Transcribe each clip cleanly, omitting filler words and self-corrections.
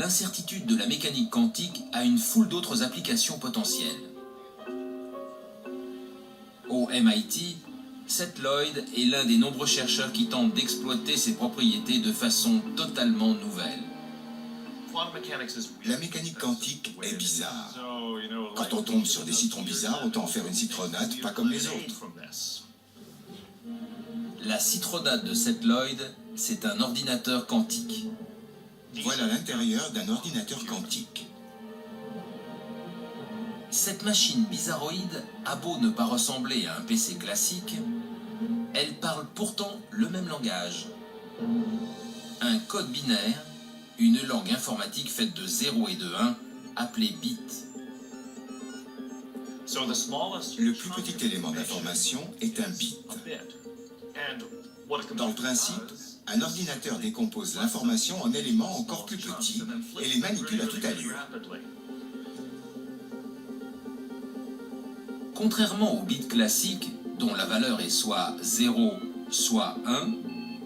l'incertitude de la mécanique quantique a une foule d'autres applications potentielles. Au MIT, Seth Lloyd est l'un des nombreux chercheurs qui tentent d'exploiter ses propriétés de façon totalement nouvelle. La mécanique quantique est bizarre. Quand on tombe sur des citrons bizarres, autant en faire une citronnade, pas comme les autres. La citronade de Seth Lloyd, c'est un ordinateur quantique. Voilà l'intérieur d'un ordinateur quantique. Cette machine bizarroïde a beau ne pas ressembler à un PC classique, elle parle pourtant le même langage. Un code binaire, une langue informatique faite de 0 et de 1, appelée bit. Le plus petit élément d'information est un bit. Dans le principe, un ordinateur décompose l'information en éléments encore plus petits et les manipule à toute allure. Contrairement aux bits classiques, dont la valeur est soit 0, soit 1,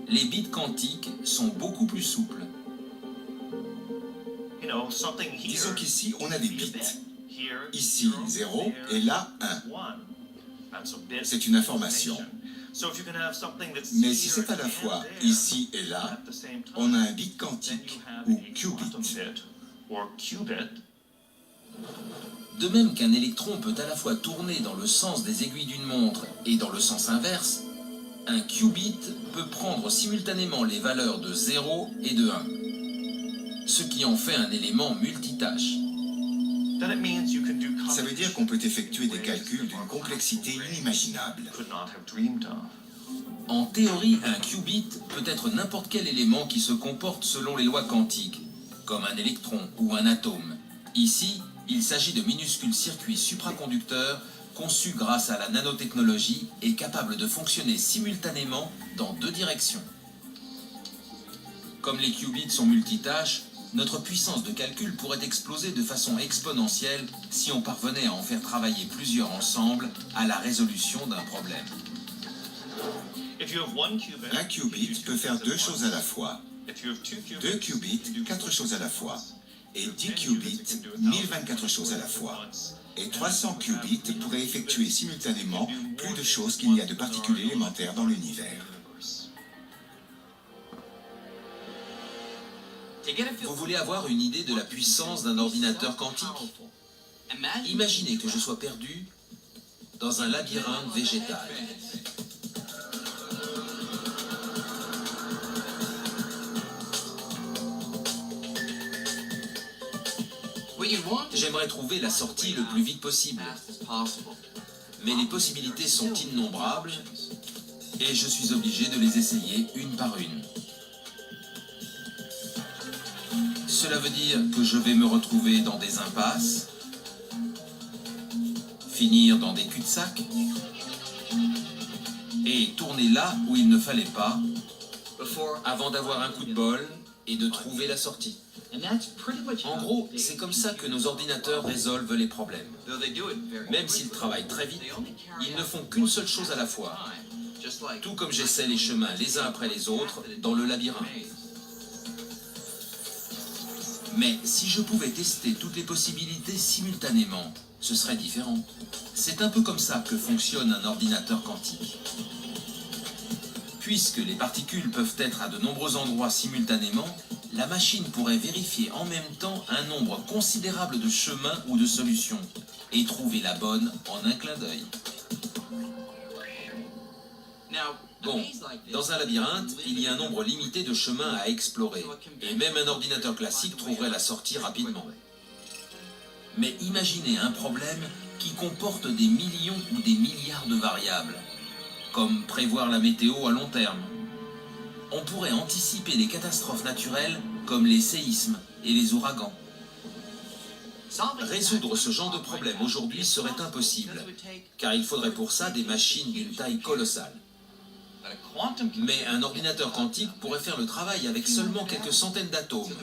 les bits quantiques sont beaucoup plus souples. Disons qu'ici, on a des bits. Ici, 0 et là, 1. C'est une information. Mais si c'est à la fois ici et là, on a un bit quantique, ou qubit. De même qu'un électron peut à la fois tourner dans le sens des aiguilles d'une montre et dans le sens inverse, un qubit peut prendre simultanément les valeurs de 0 et de 1, ce qui en fait un élément multitâche. Ça veut dire qu'on peut effectuer des calculs d'une complexité inimaginable. En théorie, un qubit peut être n'importe quel élément qui se comporte selon les lois quantiques, comme un électron ou un atome. Ici, il s'agit de minuscules circuits supraconducteurs conçus grâce à la nanotechnologie et capables de fonctionner simultanément dans deux directions. Comme les qubits sont multitâches, notre puissance de calcul pourrait exploser de façon exponentielle si on parvenait à en faire travailler plusieurs ensemble à la résolution d'un problème. Un qubit peut faire deux choses à la fois. 2 qubits, 4 choses à la fois. Et 10 qubits, 1024 choses à la fois. Et 300 qubits pourraient effectuer simultanément plus de choses qu'il n'y a de particules élémentaires dans l'univers. Vous voulez avoir une idée de la puissance d'un ordinateur quantique? Imaginez que je sois perdu dans un labyrinthe végétal. J'aimerais trouver la sortie le plus vite possible. Mais les possibilités sont innombrables et je suis obligé de les essayer une par une. Cela veut dire que je vais me retrouver dans des impasses, finir dans des cul-de-sac et tourner là où il ne fallait pas avant d'avoir un coup de bol et de trouver la sortie. En gros, c'est comme ça que nos ordinateurs résolvent les problèmes. Même s'ils travaillent très vite, ils ne font qu'une seule chose à la fois, tout comme j'essaie les chemins les uns après les autres dans le labyrinthe. Mais si je pouvais tester toutes les possibilités simultanément, ce serait différent. C'est un peu comme ça que fonctionne un ordinateur quantique. Puisque les particules peuvent être à de nombreux endroits simultanément, la machine pourrait vérifier en même temps un nombre considérable de chemins ou de solutions et trouver la bonne en un clin d'œil. Bon, dans un labyrinthe, il y a un nombre limité de chemins à explorer, et même un ordinateur classique trouverait la sortie rapidement. Mais imaginez un problème qui comporte des millions ou des milliards de variables, comme prévoir la météo à long terme. On pourrait anticiper les catastrophes naturelles comme les séismes et les ouragans. Résoudre ce genre de problème aujourd'hui serait impossible, car il faudrait pour ça des machines d'une taille colossale. Mais un ordinateur quantique pourrait faire le travail avec seulement quelques centaines d'atomes,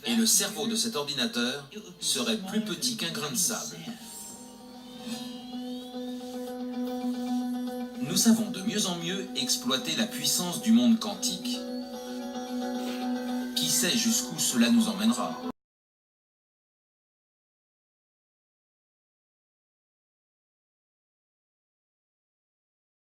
et le cerveau de cet ordinateur serait plus petit qu'un grain de sable. Nous savons de mieux en mieux exploiter la puissance du monde quantique. Qui sait jusqu'où cela nous emmènera ?